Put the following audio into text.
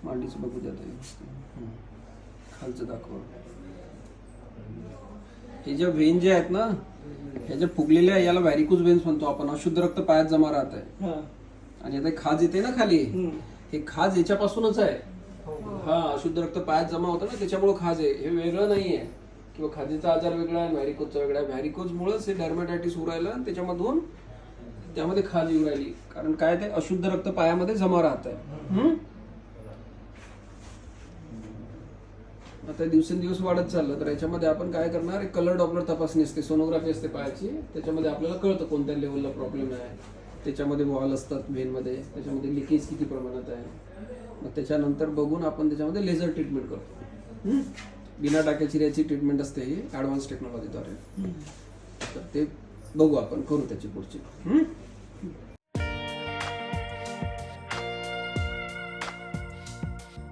मांडीचं बघू द्या ताई. खालचं दाखवा. हे जे व्हेन जे आहेत ना, हे जे फुगलेले याला व्हॅरिकोज व्हेन्स म्हणतो आपण. अशुद्ध रक्त पायात जमा राहत आहे आणि आता खाज येते ना खाली, हे खाज याच्यापासूनच आहे. हा, अशुद्ध रक्त पायात जमा होतं ना, त्याच्यामुळे खाज आहे. हे वेगळं नाहीये किंवा खाजेचा आजार वेगळा आहे, व्हॅरिकोजचा वेगळा आहे. व्हॅरिकोज मुळेच हे डर्मॅटायटिस होऊ राहिलं आणि त्याच्यामधून त्यामध्ये खाज येऊ राहिली. कारण काय, ते अशुद्ध रक्त पायामध्ये जमा राहत आहे. आता दिवसेंदिवस वाढत चाललं तर याच्यामध्ये आपण काय करणार, एक कलर डॉपलर तपासणी असते, सोनोग्राफी असते पायाची. त्याच्यामध्ये आपल्याला कळतं कोणत्या लेवलला प्रॉब्लेम आहे. त्याच्यामध्ये वॉल असतात व्हेनमध्ये, त्याच्यामध्ये लिकेज किती प्रमाणात आहे. मग त्याच्यानंतर बघून आपण त्याच्यामध्ये लेझर ट्रीटमेंट करतो. बिना टाक्याचिऱ्याची ट्रीटमेंट असते ही ॲडव्हान्स टेक्नॉलॉजीद्वारे. तर ते बघू आपण, करू त्याची पुढची.